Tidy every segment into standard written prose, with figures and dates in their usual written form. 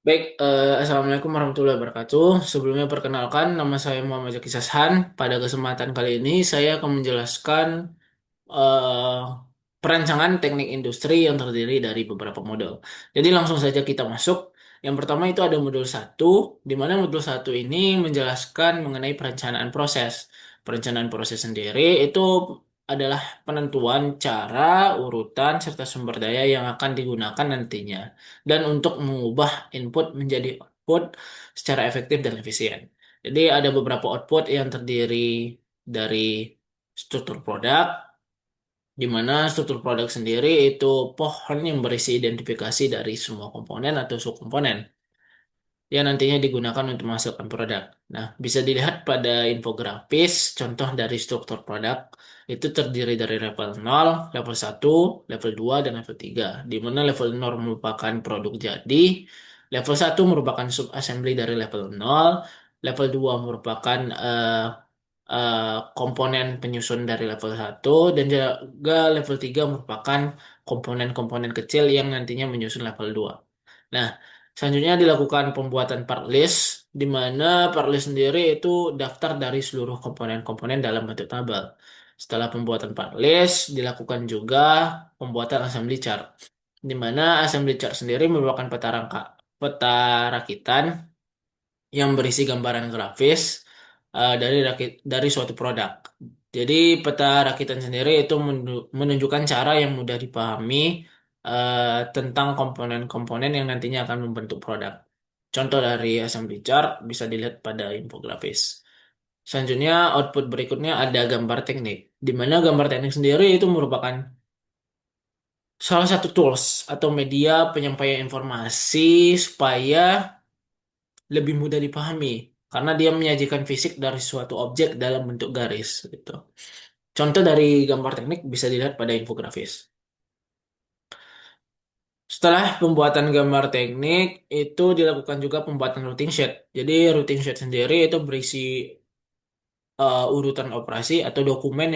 Baik, Assalamualaikum warahmatullahi wabarakatuh. Sebelumnya perkenalkan, nama saya Muhammad Zaki Sashan. Pada kesempatan kali ini, saya akan menjelaskan eh, perancangan teknik industri yang terdiri dari beberapa modul. Jadi langsung saja kita masuk. Yang pertama itu ada modul satu, di mana modul satu ini menjelaskan mengenai perencanaan proses. Perencanaan proses sendiri itu adalah penentuan cara, urutan, serta sumber daya yang akan digunakan nantinya. Dan untuk mengubah input menjadi output secara efektif dan efisien. Jadi ada beberapa output yang terdiri dari struktur produk, di mana struktur produk sendiri itu pohon yang berisi identifikasi dari semua komponen atau subkomponen yang nantinya digunakan untuk menghasilkan produk. Nah, bisa dilihat pada infografis contoh dari struktur produk itu terdiri dari level 0, level 1, level 2, dan level 3. Di mana level 0 merupakan produk jadi, level 1 merupakan subassembly dari level 0, level 2 merupakan eh, komponen penyusun dari level 1, dan juga level 3 merupakan komponen-komponen kecil yang nantinya menyusun level 2. Nah, selanjutnya dilakukan pembuatan part list, di mana part list sendiri itu daftar dari seluruh komponen-komponen dalam bentuk tabel. Setelah pembuatan part list, dilakukan juga pembuatan assembly chart, di mana assembly chart sendiri merupakan peta rakitan yang berisi gambaran grafis dari suatu produk. Jadi peta rakitan sendiri itu menunjukkan cara yang mudah dipahami tentang komponen-komponen yang nantinya akan membentuk produk. Contoh dari assembly chart bisa dilihat pada infografis. Selanjutnya, output berikutnya ada gambar teknik, di mana gambar teknik sendiri itu merupakan salah satu tools atau media penyampaian informasi supaya lebih mudah dipahami karena dia menyajikan fisik dari suatu objek dalam bentuk garis gitu. Contoh dari gambar teknik bisa dilihat pada infografis. Setelah pembuatan gambar teknik itu dilakukan juga pembuatan routing sheet. Jadi routing sheet sendiri itu berisi urutan operasi atau dokumen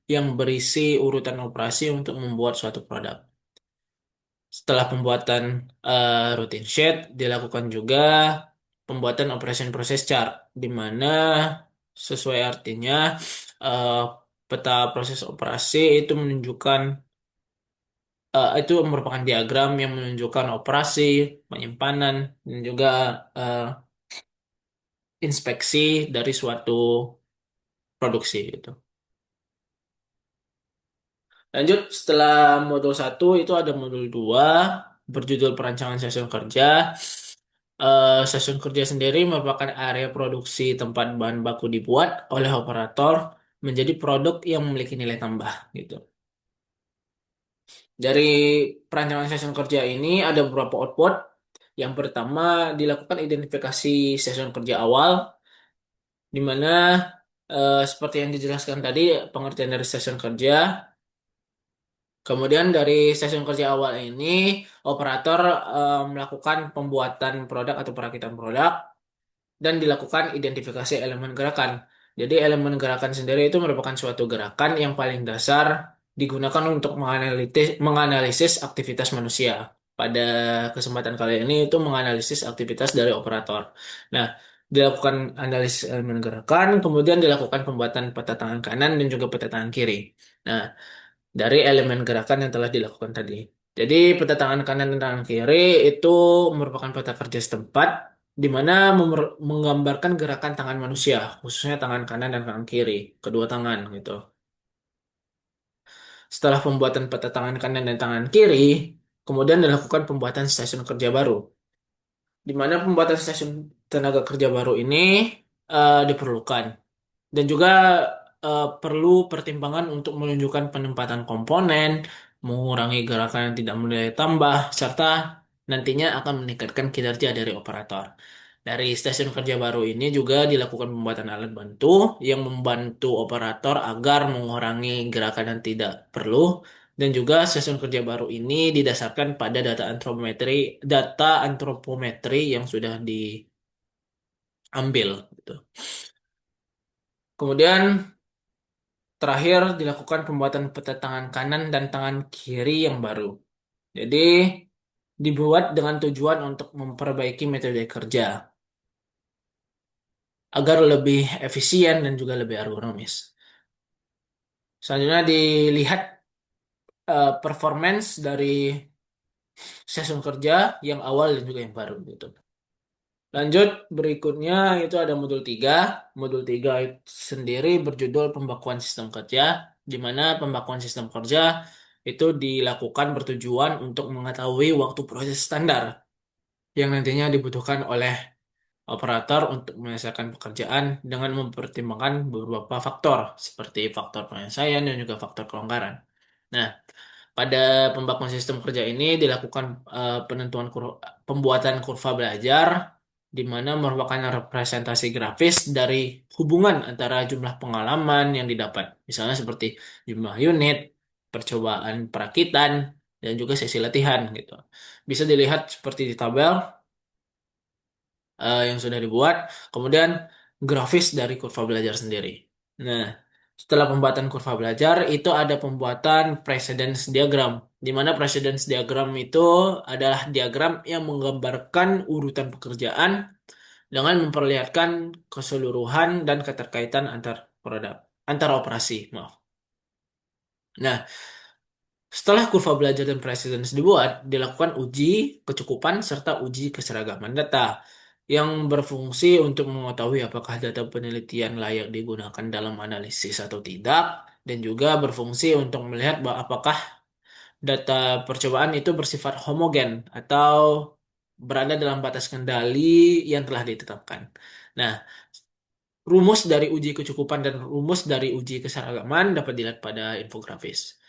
yang berisi urutan operasi untuk membuat suatu produk. Setelah pembuatan routine sheet, dilakukan juga pembuatan operation process chart, di mana sesuai artinya eh, peta proses operasi itu menunjukkan itu merupakan diagram yang menunjukkan operasi, penyimpanan, dan juga eh, inspeksi dari suatu produksi itu. Lanjut, setelah modul satu itu ada modul 2 berjudul perancangan session kerja. Stasiun kerja sendiri merupakan area produksi tempat bahan baku dibuat oleh operator menjadi produk yang memiliki nilai tambah gitu. Dari perancangan stasiun kerja ini ada beberapa output. Yang pertama dilakukan identifikasi stasiun kerja awal, di mana seperti yang dijelaskan tadi pengertian dari stasiun kerja. Kemudian dari stasiun kerja awal ini operator melakukan pembuatan produk atau perakitan produk dan dilakukan identifikasi elemen gerakan. Jadi elemen gerakan sendiri itu merupakan suatu gerakan yang paling dasar digunakan untuk menganalisis aktivitas manusia. Pada kesempatan kali ini itu menganalisis aktivitas dari operator. Nah, dilakukan analisis elemen gerakan, kemudian dilakukan pembuatan peta tangan kanan dan juga peta tangan kiri. Nah, dari elemen gerakan yang telah dilakukan tadi. Jadi peta tangan kanan dan tangan kiri itu merupakan peta kerja setempat di mana menggambarkan gerakan tangan manusia, khususnya tangan kanan dan tangan kiri, kedua tangan gitu. Setelah pembuatan peta tangan kanan dan tangan kiri, kemudian dilakukan pembuatan stasiun kerja baru, di mana pembuatan stasiun tenaga kerja baru ini diperlukan. Dan juga perlu pertimbangan untuk menunjukkan penempatan komponen, mengurangi gerakan yang tidak bernilai tambah, serta nantinya akan meningkatkan kinerja dari operator. Dari stasiun kerja baru ini juga dilakukan pembuatan alat bantu yang membantu operator agar mengurangi gerakan yang tidak perlu. Dan juga stasiun kerja baru ini didasarkan pada data antropometri yang sudah diambil, gitu. Kemudian terakhir dilakukan pembuatan peta tangan kanan dan tangan kiri yang baru. Jadi dibuat dengan tujuan untuk memperbaiki metode kerja agar lebih efisien dan juga lebih ergonomis. Selanjutnya dilihat performance dari session kerja yang awal dan juga yang baru gitu. Lanjut, berikutnya itu ada modul 3. Modul 3 itu sendiri berjudul pembakuan sistem kerja, di mana pembakuan sistem kerja itu dilakukan bertujuan untuk mengetahui waktu proses standar yang nantinya dibutuhkan oleh operator untuk menyelesaikan pekerjaan dengan mempertimbangkan beberapa faktor, seperti faktor penyelesaian dan juga faktor kelonggaran. Nah, pada pembakuan sistem kerja ini dilakukan pembuatan kurva belajar, di mana merupakan representasi grafis dari hubungan antara jumlah pengalaman yang didapat. Misalnya seperti jumlah unit, percobaan perakitan, dan juga sesi latihan gitu. Bisa dilihat seperti di tabel yang sudah dibuat, kemudian grafis dari kurva belajar sendiri. Nah, setelah pembuatan kurva belajar, itu ada pembuatan precedence diagram, di mana precedence diagram itu adalah diagram yang menggambarkan urutan pekerjaan dengan memperlihatkan keseluruhan dan keterkaitan antar produk, antar operasi, maaf. Nah, setelah kurva belajar dan precedence dibuat, dilakukan uji kecukupan serta uji keseragaman data yang berfungsi untuk mengetahui apakah data penelitian layak digunakan dalam analisis atau tidak, dan juga berfungsi untuk melihat apakah data percobaan itu bersifat homogen atau berada dalam batas kendali yang telah ditetapkan. Nah, rumus dari uji kecukupan dan rumus dari uji keseragaman dapat dilihat pada infografis.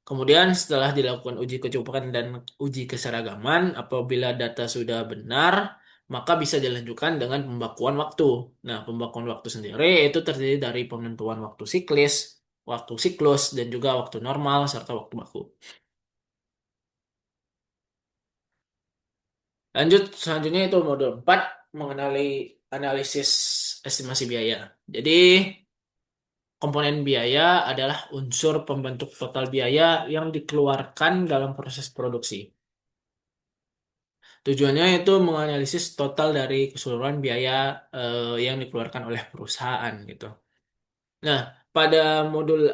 Kemudian setelah dilakukan uji kecukupan dan uji keseragaman, apabila data sudah benar, maka bisa dilanjutkan dengan pembakuan waktu. Nah, pembakuan waktu sendiri itu terdiri dari penentuan waktu siklis, waktu siklus, dan juga waktu normal serta waktu baku. Lanjut, selanjutnya itu modul 4 mengenali analisis estimasi biaya. Jadi, komponen biaya adalah unsur pembentuk total biaya yang dikeluarkan dalam proses produksi. Tujuannya itu menganalisis total dari keseluruhan biaya yang dikeluarkan oleh perusahaan gitu. Nah, pada modul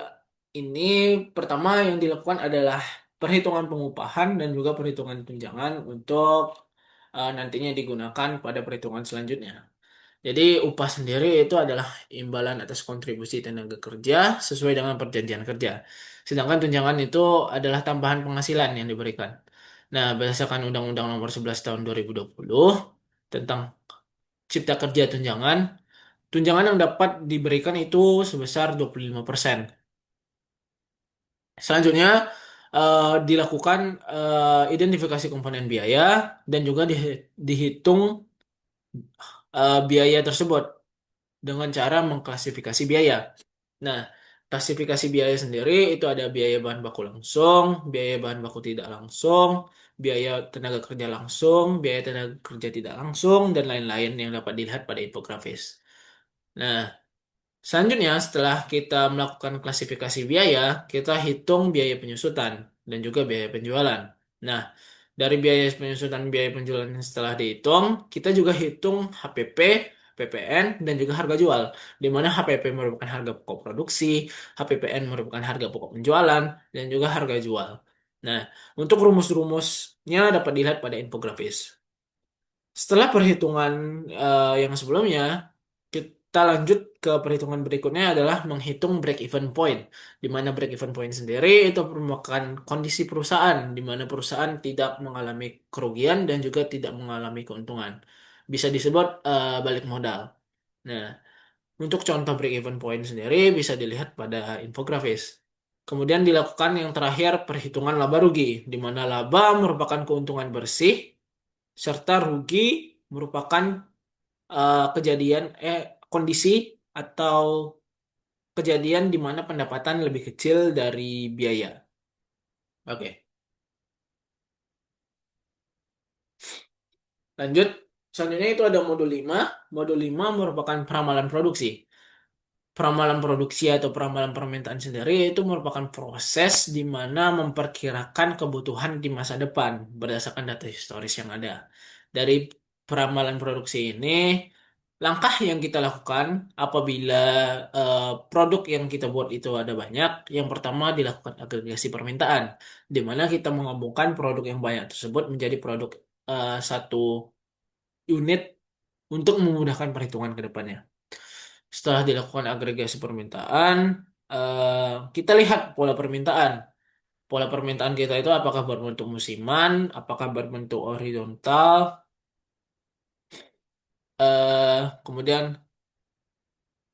ini pertama yang dilakukan adalah perhitungan pengupahan dan juga perhitungan tunjangan untuk nantinya digunakan pada perhitungan selanjutnya. Jadi upah sendiri itu adalah imbalan atas kontribusi tenaga kerja sesuai dengan perjanjian kerja. Sedangkan tunjangan itu adalah tambahan penghasilan yang diberikan. Nah, berdasarkan Undang-Undang Nomor 11 Tahun 2020 tentang Cipta Kerja Tunjangan, tunjangan yang dapat diberikan itu sebesar 25%. Selanjutnya dilakukan identifikasi komponen biaya dan juga dihitung biaya tersebut dengan cara mengklasifikasi biaya. Nah, klasifikasi biaya sendiri itu ada biaya bahan baku langsung, biaya bahan baku tidak langsung, biaya tenaga kerja langsung, biaya tenaga kerja tidak langsung, dan lain-lain yang dapat dilihat pada infografis. Nah, selanjutnya setelah kita melakukan klasifikasi biaya, kita hitung biaya penyusutan dan juga biaya penjualan. Nah, dari biaya penyusutan biaya penjualan yang setelah dihitung, kita juga hitung HPP, PPN, dan juga harga jual. Di mana HPP merupakan harga pokok produksi, HPPN merupakan harga pokok penjualan, dan juga harga jual. Nah, untuk rumus-rumusnya dapat dilihat pada infografis. Setelah perhitungan yang sebelumnya, kita lanjut ke perhitungan berikutnya adalah menghitung break-even point. Di mana break-even point sendiri itu merupakan kondisi perusahaan, di mana perusahaan tidak mengalami kerugian dan juga tidak mengalami keuntungan. Bisa disebut balik modal. Nah, untuk contoh break-even point sendiri bisa dilihat pada infografis. Kemudian dilakukan yang terakhir perhitungan laba rugi, di mana laba merupakan keuntungan bersih serta rugi merupakan kejadian kondisi atau kejadian di mana pendapatan lebih kecil dari biaya. Oke, lanjut. Selanjutnya itu ada modul 5. Modul 5 merupakan peramalan produksi. Peramalan produksi atau peramalan permintaan sendiri itu merupakan proses di mana memperkirakan kebutuhan di masa depan berdasarkan data historis yang ada. Dari peramalan produksi ini, langkah yang kita lakukan apabila produk yang kita buat itu ada banyak, yang pertama dilakukan agregasi permintaan, di mana kita menggabungkan produk yang banyak tersebut menjadi produk satu unit untuk memudahkan perhitungan ke depannya. Setelah dilakukan agregasi permintaan, kita lihat pola permintaan. Pola permintaan kita itu apakah berbentuk musiman, apakah berbentuk horizontal, kemudian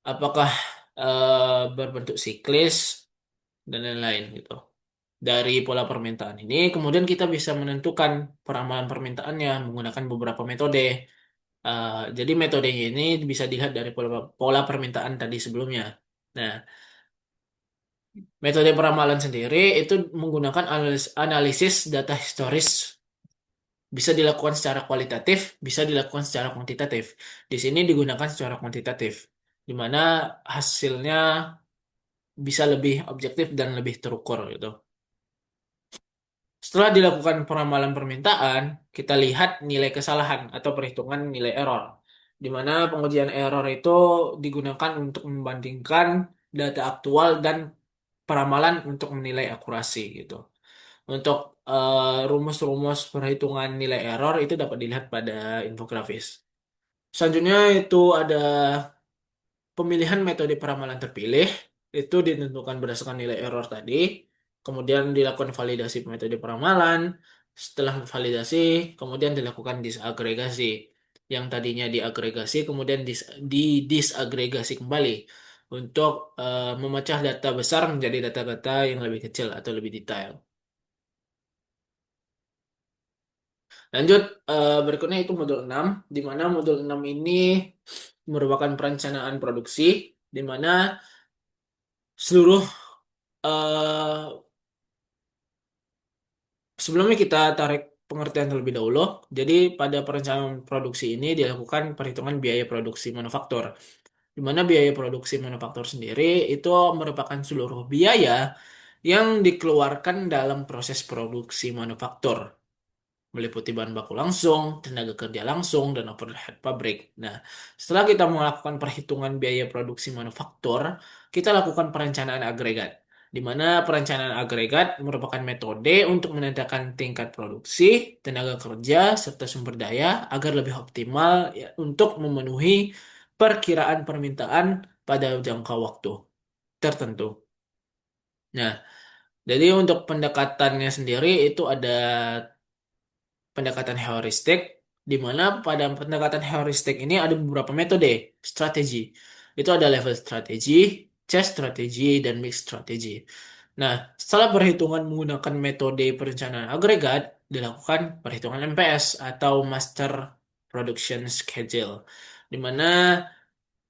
apakah berbentuk siklis dan lain-lain gitu. Dari pola permintaan ini, kemudian kita bisa menentukan peramalan permintaannya menggunakan beberapa metode. Jadi metodenya ini bisa dilihat dari pola permintaan tadi sebelumnya. Nah, metode peramalan sendiri itu menggunakan analisis data historis, bisa dilakukan secara kualitatif, bisa dilakukan secara kuantitatif. Di sini digunakan secara kuantitatif, di mana hasilnya bisa lebih objektif dan lebih terukur gitu. Setelah dilakukan peramalan permintaan, kita lihat nilai kesalahan atau perhitungan nilai error, di mana pengujian error itu digunakan untuk membandingkan data aktual dan peramalan untuk menilai akurasi gitu. Untuk rumus-rumus perhitungan nilai error itu dapat dilihat pada infografis. Selanjutnya itu ada pemilihan metode peramalan terpilih, itu ditentukan berdasarkan nilai error tadi. Kemudian dilakukan validasi metode peramalan. Setelah validasi, kemudian dilakukan disagregasi. Yang tadinya diagregasi, kemudian disagregasi kembali untuk memecah data besar menjadi data-data yang lebih kecil atau lebih detail. Lanjut, berikutnya itu modul 6, di mana modul 6 ini merupakan perencanaan produksi, di mana seluruh eh, sebelumnya kita tarik pengertian terlebih dahulu. Jadi pada perencanaan produksi ini dilakukan perhitungan biaya produksi manufaktur, di mana biaya produksi manufaktur sendiri itu merupakan seluruh biaya yang dikeluarkan dalam proses produksi manufaktur, meliputi bahan baku langsung, tenaga kerja langsung, dan overhead pabrik. Nah, setelah kita melakukan perhitungan biaya produksi manufaktur, kita lakukan perencanaan agregat, di mana perencanaan agregat merupakan metode untuk menentukan tingkat produksi, tenaga kerja, serta sumber daya agar lebih optimal ya, untuk memenuhi perkiraan permintaan pada jangka waktu tertentu. Nah, jadi untuk pendekatannya sendiri itu ada pendekatan heuristik, di mana pada pendekatan heuristik ini ada beberapa metode strategi. Itu ada level strategi, chess strategi, dan mix strategi. Nah, setelah perhitungan menggunakan metode perencanaan agregat, dilakukan perhitungan MPS atau Master Production Schedule, di mana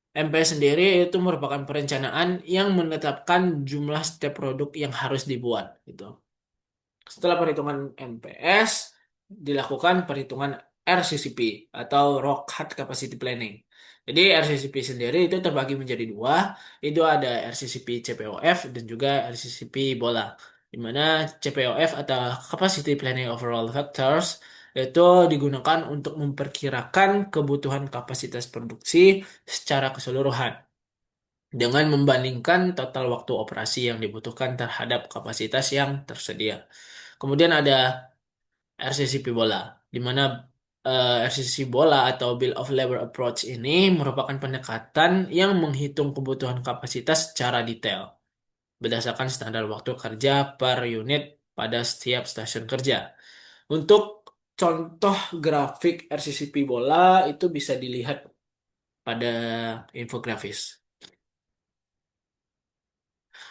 MPS sendiri itu merupakan perencanaan yang menetapkan jumlah setiap produk yang harus dibuat, gitu. Setelah perhitungan MPS, dilakukan perhitungan RCCP atau Rock Hard Capacity Planning. Jadi RCCP sendiri itu terbagi menjadi dua, itu ada RCCP CPOF dan juga RCCP bola. Di mana CPOF atau Capacity Planning Overall Factors itu digunakan untuk memperkirakan kebutuhan kapasitas produksi secara keseluruhan dengan membandingkan total waktu operasi yang dibutuhkan terhadap kapasitas yang tersedia. Kemudian ada RCCP bola, di mana RCCP bola atau Bill of Labor Approach ini merupakan pendekatan yang menghitung kebutuhan kapasitas secara detail berdasarkan standar waktu kerja per unit pada setiap stasiun kerja. Untuk contoh grafik RCCP bola itu bisa dilihat pada infografis.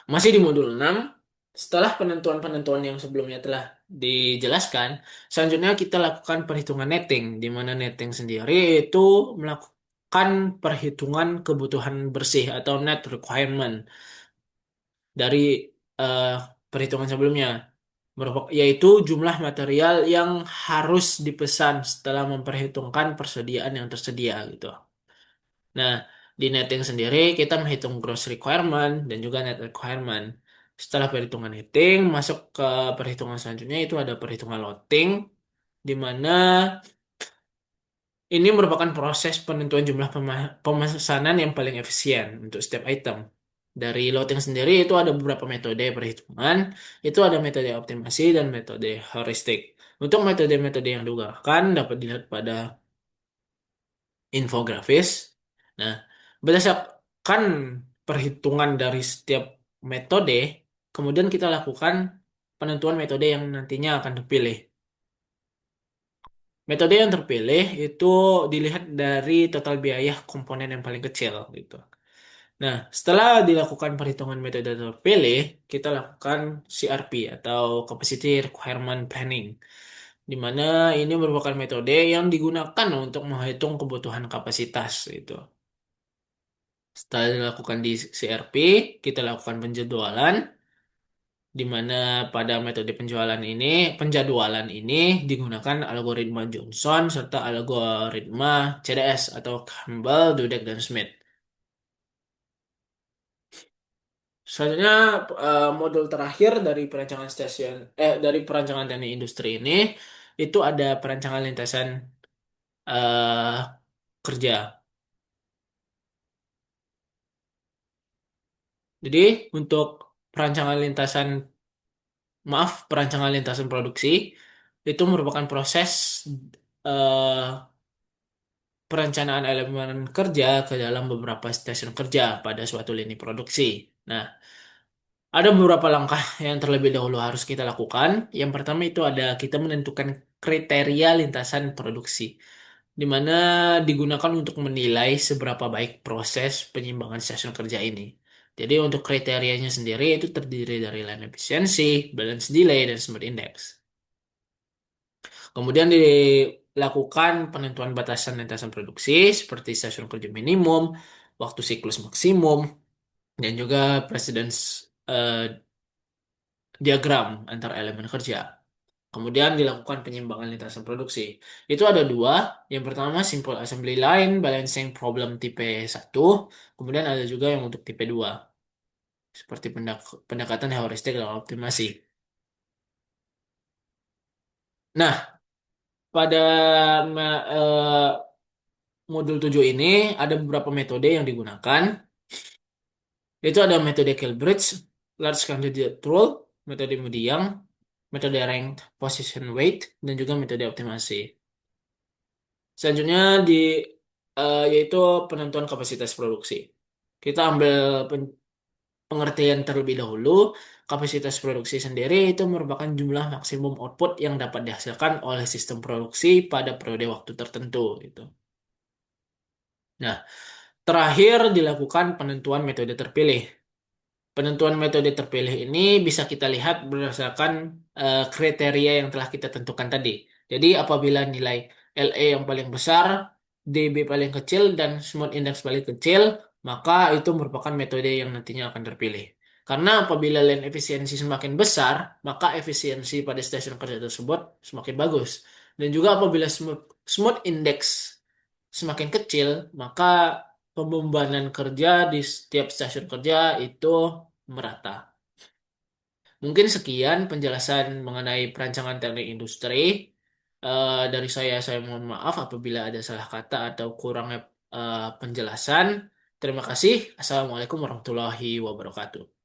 Masih di modul 6, setelah penentuan-penentuan yang sebelumnya telah dijelaskan, selanjutnya kita lakukan perhitungan netting, di mana netting sendiri itu melakukan perhitungan kebutuhan bersih atau net requirement dari eh, perhitungan sebelumnya, yaitu jumlah material yang harus dipesan setelah memperhitungkan persediaan yang tersedia gitu. Nah, Di netting sendiri kita menghitung gross requirement dan juga net requirement. Setelah perhitungan netting, masuk ke perhitungan selanjutnya itu ada perhitungan loading, di mana ini merupakan proses penentuan jumlah pemesanan yang paling efisien untuk setiap item. Dari loading sendiri itu ada beberapa metode perhitungan, itu ada metode optimasi dan metode heuristik. Untuk metode-metode yang digunakan dapat dilihat pada infografis. Nah, berdasarkan perhitungan dari setiap metode, kemudian kita lakukan penentuan metode yang nantinya akan terpilih. Metode yang terpilih itu dilihat dari total biaya komponen yang paling kecil gitu. Nah, setelah dilakukan perhitungan metode terpilih, kita lakukan CRP atau Capacity Requirement Planning, di mana ini merupakan metode yang digunakan untuk menghitung kebutuhan kapasitas itu. Setelah dilakukan di CRP, kita lakukan penjadwalan, di mana pada metode penjadwalan ini digunakan algoritma Johnson serta algoritma CDS atau Campbell, Dudek, dan Smith. Selanjutnya modul terakhir dari dari perancangan teknik industri ini itu ada perancangan lintasan eh, kerja. Jadi untuk perancangan lintasan perancangan lintasan produksi itu merupakan proses eh, perencanaan elemen kerja ke dalam beberapa stasiun kerja pada suatu lini produksi. Nah, ada beberapa langkah yang terlebih dahulu harus kita lakukan. Yang pertama itu ada kita menentukan kriteria lintasan produksi, di mana digunakan untuk menilai seberapa baik proses penyimbangan stasiun kerja ini. Jadi untuk kriterianya sendiri itu terdiri dari line efficiency, balance delay, dan smooth index. Kemudian dilakukan penentuan batasan lintasan produksi seperti stasiun kerja minimum, waktu siklus maksimum, dan juga precedence eh, diagram antar elemen kerja. Kemudian dilakukan penyimbangan lintasan produksi. Itu ada dua. Yang pertama simple assembly line balancing problem tipe 1. Kemudian ada juga yang untuk tipe 2. Seperti pendekatan heuristik dan optimasi. Nah, pada modul 7 ini ada beberapa metode yang digunakan. Itu ada metode Kilbridge, Large Candidate Rule, metode Modiang, metode Ranked Position Weight, dan juga metode optimasi. Selanjutnya yaitu penentuan kapasitas produksi. Kita ambil pengertian terlebih dahulu. Kapasitas produksi sendiri itu merupakan jumlah maksimum output yang dapat dihasilkan oleh sistem produksi pada periode waktu tertentu gitu. Nah, terakhir dilakukan penentuan metode terpilih. Penentuan metode terpilih ini bisa kita lihat berdasarkan kriteria yang telah kita tentukan tadi. Jadi apabila nilai LE yang paling besar, DB paling kecil, dan smooth index paling kecil, maka itu merupakan metode yang nantinya akan terpilih. Karena apabila lane efisiensi semakin besar, maka efisiensi pada stasiun kerja tersebut semakin bagus. Dan juga apabila smooth index semakin kecil, maka pembebanan kerja di setiap stasiun kerja itu merata. Mungkin sekian penjelasan mengenai perancangan teknik industri. Dari saya mohon maaf apabila ada salah kata atau kurangnya penjelasan. Terima kasih. Assalamualaikum warahmatullahi wabarakatuh.